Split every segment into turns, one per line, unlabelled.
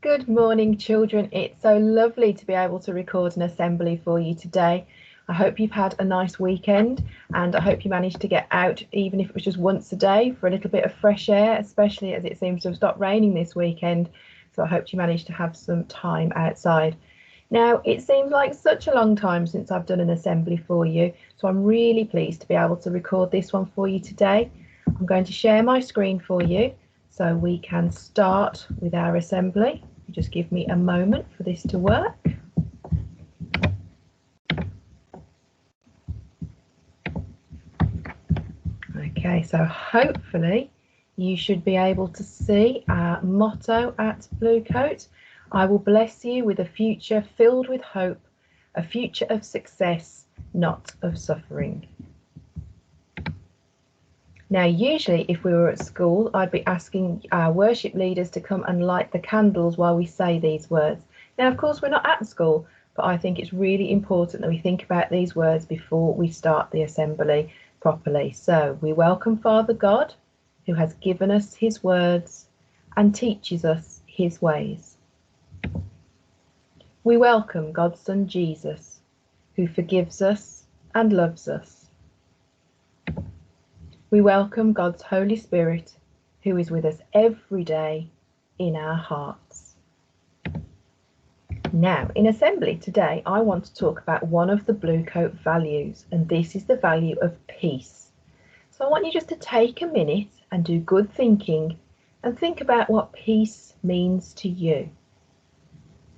Good morning, children. It's so lovely to be able to record an assembly for you today. I hope you've had a nice weekend and I hope you managed to get out, even if it was just once a day, for a little bit of fresh air, especially as it seems to have stopped raining this weekend. So I hope you managed to have some time outside. Now, it seems like such a long time since I've done an assembly for you, so I'm really pleased to be able to record this one for you today. I'm going to share my screen for you so we can start with our assembly. Just give me a moment for this to work. Okay, so hopefully you should be able to see our motto at Bluecoat. I will bless you with a future filled with hope, a future of success, not of suffering. Now, usually if we were at school, I'd be asking our worship leaders to come and light the candles while we say these words. Now, of course, we're not at school, but I think it's really important that we think about these words before we start the assembly properly. So we welcome Father God, who has given us his words and teaches us his ways. We welcome God's Son Jesus, who forgives us and loves us. We welcome God's Holy Spirit, who is with us every day in our hearts. Now, in assembly today, I want to talk about one of the Bluecoat values, and this is the value of peace. So I want you just to take a minute and do good thinking and think about what peace means to you.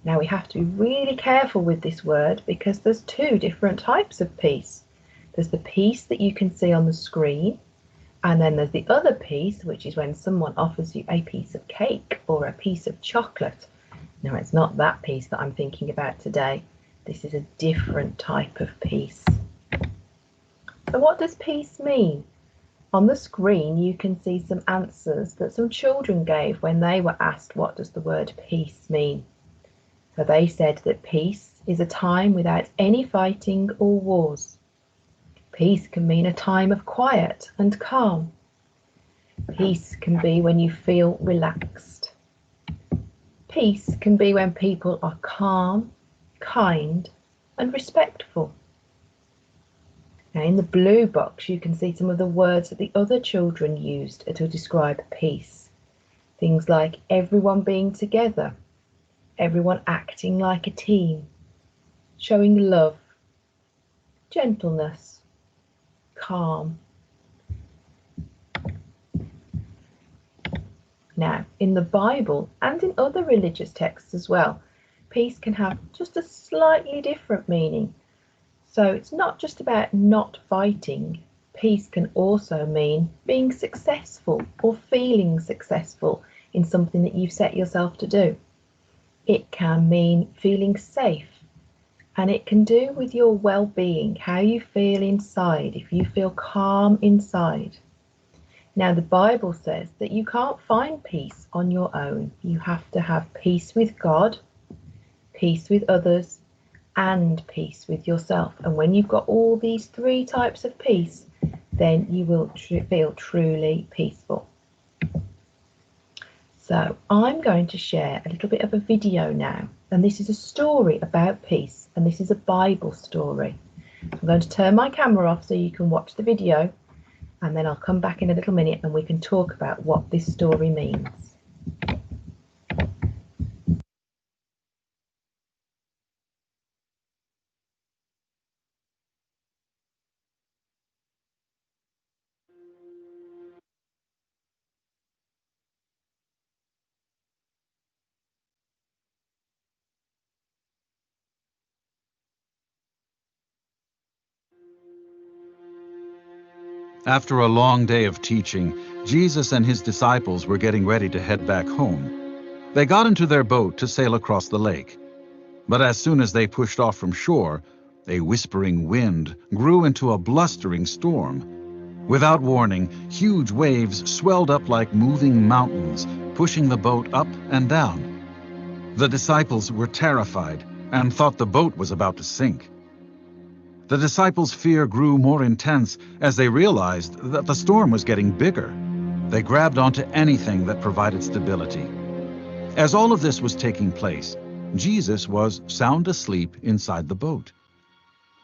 Now, we have to be really careful with this word because there's two different types of peace. There's the peace that you can see on the screen, and then there's the other piece, which is when someone offers you a piece of cake or a piece of chocolate. Now, it's not that piece that I'm thinking about today. This is a different type of peace. So what does peace mean? On the screen, you can see some answers that some children gave when they were asked, what does the word peace mean? So they said that peace is a time without any fighting or wars. Peace can mean a time of quiet and calm. Peace can be when you feel relaxed. Peace can be when people are calm, kind, and respectful. Now, in the blue box, you can see some of the words that the other children used to describe peace. Things like everyone being together, everyone acting like a team, showing love, gentleness, calm. Now, in the Bible and in other religious texts as well, peace can have just a slightly different meaning. So it's not just about not fighting. Peace can also mean being successful or feeling successful in something that you've set yourself to do. It can mean feeling safe. And it can do with your well-being, how you feel inside, if you feel calm inside. Now, the Bible says that you can't find peace on your own. You have to have peace with God, peace with others, and peace with yourself. And when you've got all these three types of peace, then you will feel truly peaceful. So I'm going to share a little bit of a video now, and this is a story about peace, and this is a Bible story. I'm going to turn my camera off so you can watch the video, and then I'll come back in a little minute and we can talk about what this story means.
After a long day of teaching, Jesus and his disciples were getting ready to head back home. They got into their boat to sail across the lake. But as soon as they pushed off from shore, a whispering wind grew into a blustering storm. Without warning, huge waves swelled up like moving mountains, pushing the boat up and down. The disciples were terrified and thought the boat was about to sink. The disciples' fear grew more intense as they realized that the storm was getting bigger. They grabbed onto anything that provided stability. As all of this was taking place, Jesus was sound asleep inside the boat.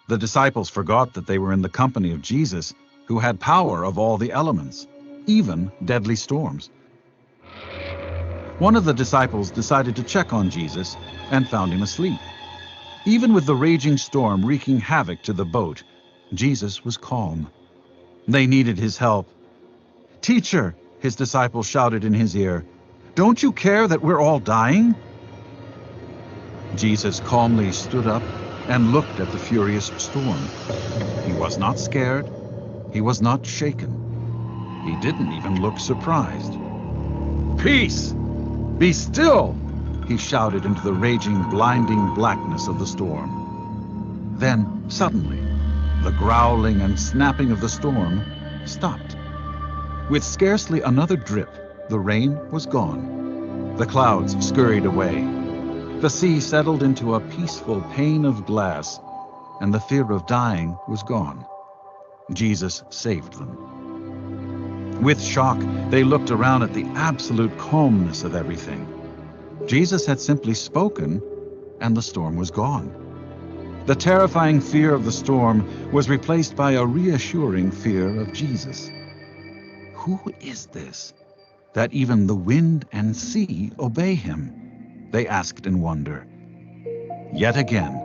The disciples forgot that they were in the company of Jesus, who had power of all the elements, even deadly storms. One of the disciples decided to check on Jesus and found him asleep. Even with the raging storm wreaking havoc to the boat, Jesus was calm. They needed his help. "Teacher," his disciples shouted in his ear, "don't you care that we're all dying?" Jesus calmly stood up and looked at the furious storm. He was not scared. He was not shaken. He didn't even look surprised. "Peace! Be still!" he shouted into the raging, blinding blackness of the storm. Then, suddenly, the growling and snapping of the storm stopped. With scarcely another drip, the rain was gone. The clouds scurried away. The sea settled into a peaceful pane of glass, and the fear of dying was gone. Jesus saved them. With shock, they looked around at the absolute calmness of everything. Jesus had simply spoken, and the storm was gone. The terrifying fear of the storm was replaced by a reassuring fear of Jesus. Who is this, that even the wind and sea obey him? They asked in wonder. Yet again,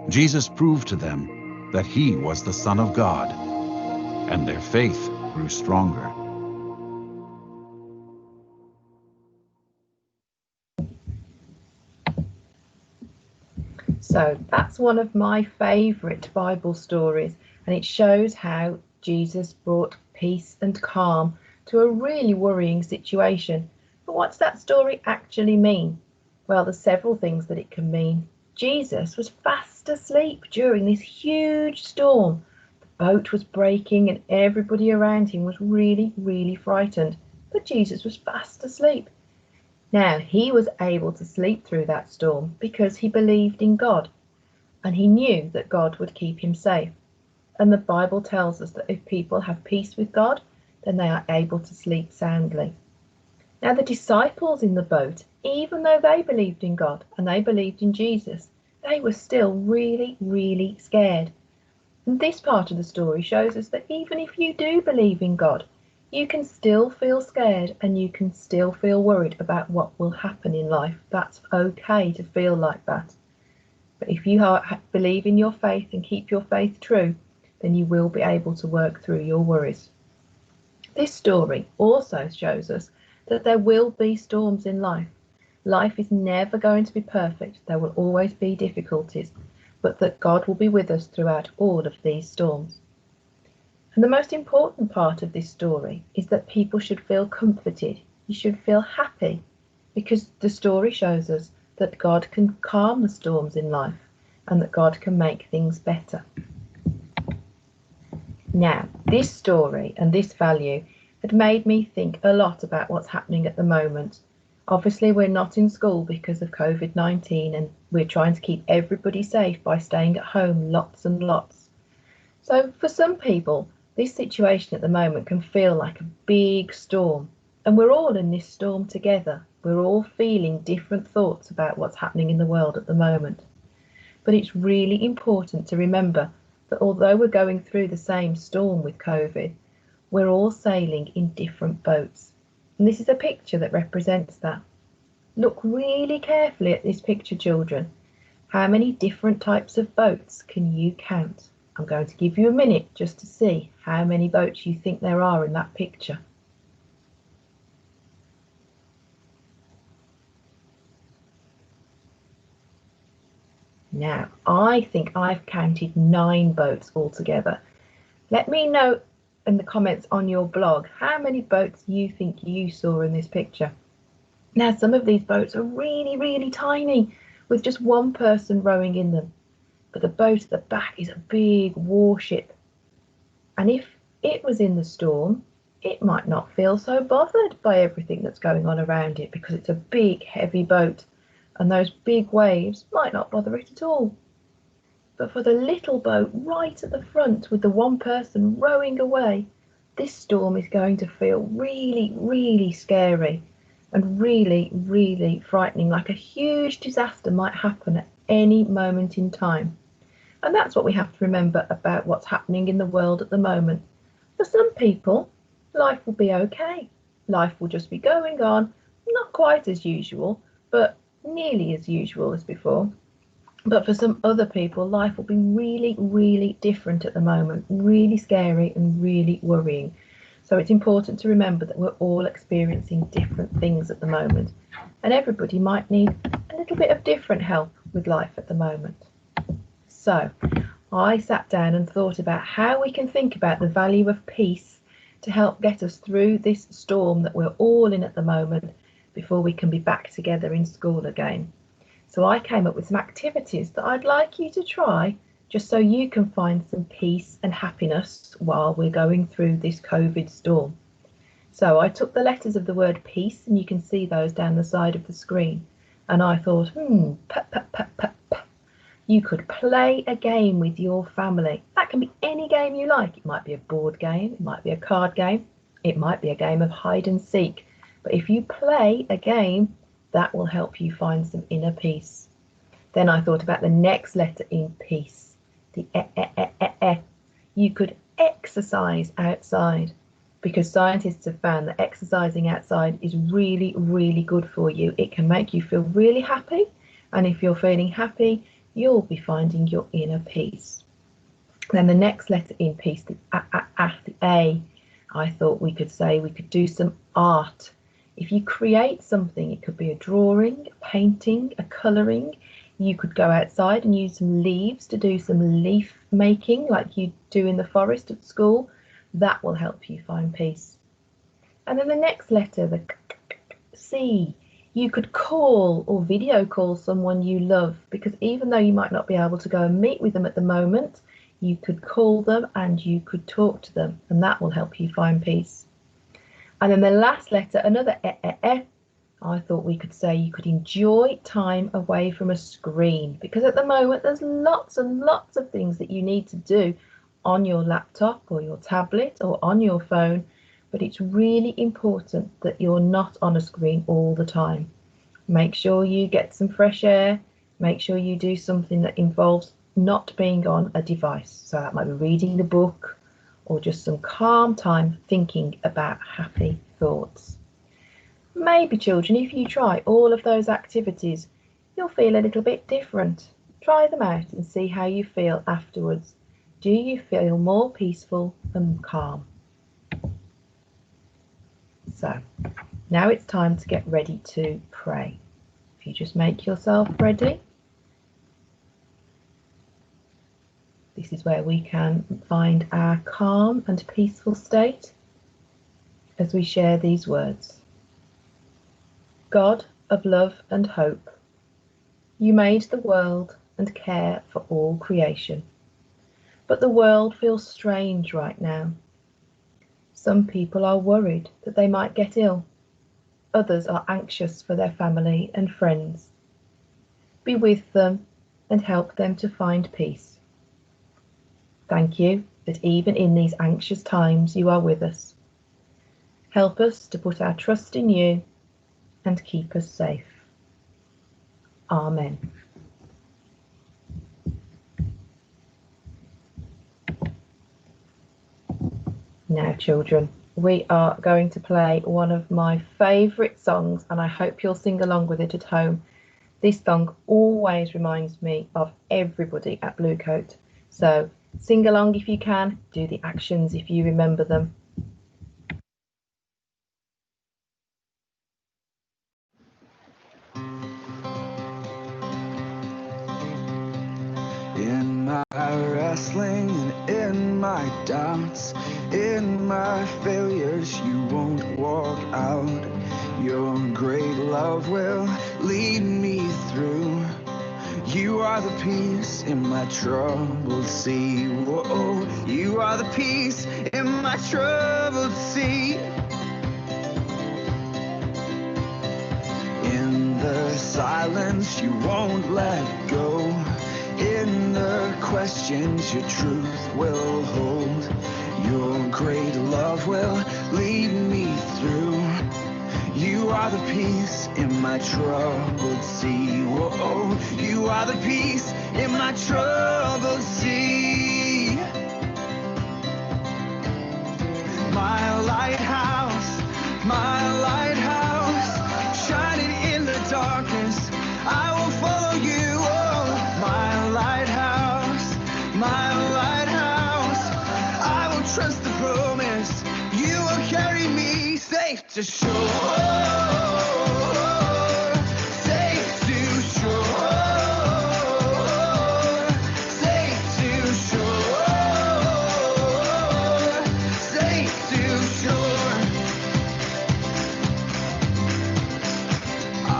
Jesus proved to them that he was the Son of God, and their faith grew stronger.
So that's one of my favourite Bible stories, and it shows how Jesus brought peace and calm to a really worrying situation. But what's that story actually mean? Well, there's several things that it can mean. Jesus was fast asleep during this huge storm. The boat was breaking and everybody around him was really, really frightened. But Jesus was fast asleep. Now, he was able to sleep through that storm because he believed in God, and he knew that God would keep him safe. And the Bible tells us that if people have peace with God, then they are able to sleep soundly. Now, the disciples in the boat, even though they believed in God and they believed in Jesus, they were still really, really scared. And this part of the story shows us that even if you do believe in God, you can still feel scared and you can still feel worried about what will happen in life. That's okay to feel like that. But if you believe in your faith and keep your faith true, then you will be able to work through your worries. This story also shows us that there will be storms in life. Life is never going to be perfect. There will always be difficulties, but that God will be with us throughout all of these storms. And the most important part of this story is that people should feel comforted. You should feel happy, because the story shows us that God can calm the storms in life and that God can make things better. Now, this story and this value had made me think a lot about what's happening at the moment. Obviously, we're not in school because of COVID-19, and we're trying to keep everybody safe by staying at home lots and lots. So for some people, this situation at the moment can feel like a big storm, and we're all in this storm together. We're all feeling different thoughts about what's happening in the world at the moment. But it's really important to remember that although we're going through the same storm with COVID, we're all sailing in different boats. And this is a picture that represents that. Look really carefully at this picture, children. How many different types of boats can you count? I'm going to give you a minute just to see how many boats you think there are in that picture. Now, I think I've counted 9 boats altogether. Let me know in the comments on your blog how many boats you think you saw in this picture. Now, some of these boats are really, really tiny, with just one person rowing in them. But the boat at the back is a big warship. And if it was in the storm, it might not feel so bothered by everything that's going on around it, because it's a big, heavy boat, and those big waves might not bother it at all. But for the little boat right at the front with the one person rowing away, this storm is going to feel really, really scary. and really, really frightening, like a huge disaster might happen at any moment in time. And that's what we have to remember about what's happening in the world at the moment. For some people, life will be okay. Life will just be going on, not quite as usual, but nearly as usual as before. But for some other people, life will be really, really different at the moment, really scary and really worrying. So it's important to remember that we're all experiencing different things at the moment, and everybody might need a little bit of different help with life at the moment. So I sat down and thought about how we can think about the value of peace to help get us through this storm that we're all in at the moment before we can be back together in school again. So I came up with some activities that I'd like you to try just so you can find some peace and happiness while we're going through this COVID storm. So I took the letters of the word peace, and you can see those down the side of the screen. And I thought, you could play a game with your family. That can be any game you like. It might be a board game, it might be a card game, it might be a game of hide and seek. But if you play a game, that will help you find some inner peace. Then I thought about the next letter in peace, the e. You could exercise outside, because scientists have found that exercising outside is really, really good for you. It can make you feel really happy, and if you're feeling happy, you'll be finding your inner peace. Then the next letter in peace, the A, I thought we could do some art. If you create something, it could be a drawing, a painting, a colouring. You could go outside and use some leaves to do some leaf making like you do in the forest at school. That will help you find peace. And then the next letter, the C, you could call or video call someone you love, because even though you might not be able to go and meet with them at the moment, you could call them and you could talk to them, and that will help you find peace. And then the last letter, another E. I thought we could say you could enjoy time away from a screen, because at the moment there's lots and lots of things that you need to do on your laptop or your tablet or on your phone, but it's really important that you're not on a screen all the time. Make sure you get some fresh air, make sure you do something that involves not being on a device. So that might be reading a book, or just some calm time thinking about happy thoughts. Maybe, children, if you try all of those activities, you'll feel a little bit different. Try them out and see how you feel afterwards. Do you feel more peaceful and calm? So, now it's time to get ready to pray. If you just make yourself ready. This is where we can find our calm and peaceful state as we share these words. God of love and hope, you made the world and care for all creation. But the world feels strange right now. Some people are worried that they might get ill. Others are anxious for their family and friends. Be with them and help them to find peace. Thank you that even in these anxious times you are with us. Help us to put our trust in you and keep us safe. Amen. Now, children, we are going to play one of my favourite songs, and I hope you'll sing along with it at home. This song always reminds me of everybody at Bluecoat. So sing along if you can, do the actions if you remember them.
In my wrestling and in my doubts, in my failures, you won't walk out. Your great love will lead me through. You are the peace in my troubled sea. Whoa, you are the peace in my troubled sea. In the silence, you won't let go. In the questions, your truth will hold. Your great love will lead me through. You are the peace in my troubled sea. Whoa, you are the peace in my troubled sea. My lighthouse, shining in the darkness, I will follow you. Oh, my lighthouse, I will trust the promise. You will carry me safe to shore, safe to shore, safe to shore, safe to shore. I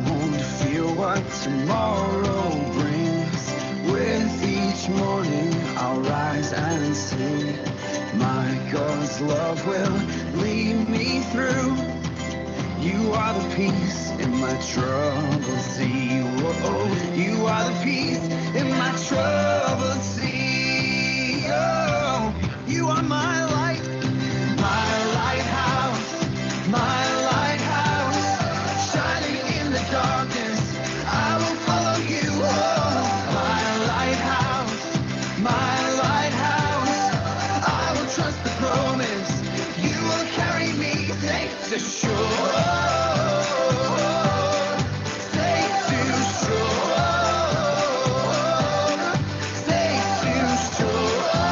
won't fear what tomorrow brings. With each morning I'll rise and sing. My God's love will lead me through. You are the peace in my troubled sea. Whoa, you are the peace in my troubled sea. Oh, you are my light, my lighthouse, shining in the darkness. I will follow you. Oh, my lighthouse, I will trust the promise. You will carry me safe to shore, safe to shore, safe to shore,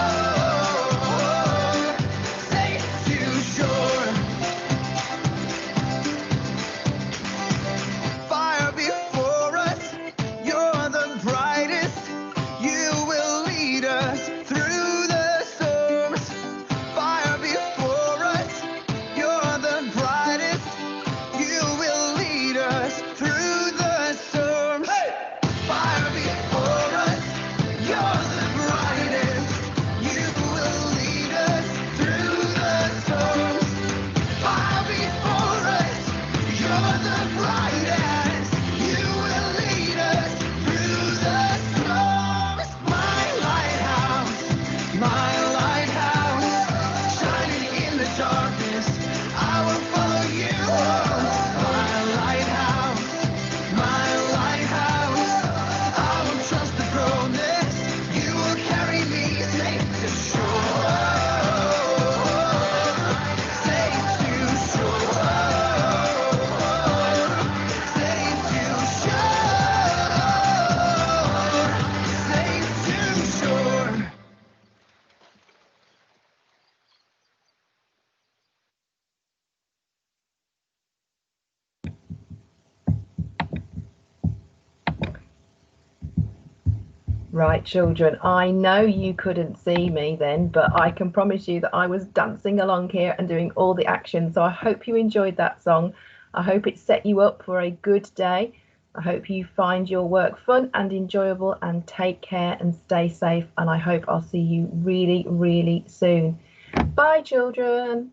safe to shore. Fire before us, you're the brightest. You will lead us through the storms. Fire before us, you're the brightest. You will lead us through the storms. Fire before us, you're the brightest. You will lead us through the storms. Fire before us, you're the brightest. You will lead us through the storms. My lighthouse, shining in the darkness, I will follow you. My lighthouse, I will trust the promise. You will carry me safe to shore, safe to shore, safe to shore, safe to shore.
Right, children, I know you couldn't see me then, but I can promise you that I was dancing along here and doing all the action. So I hope you enjoyed that song. I hope it set you up for a good day. I hope you find your work fun and enjoyable, and take care and stay safe. And I hope I'll see you really, really soon. Bye, children.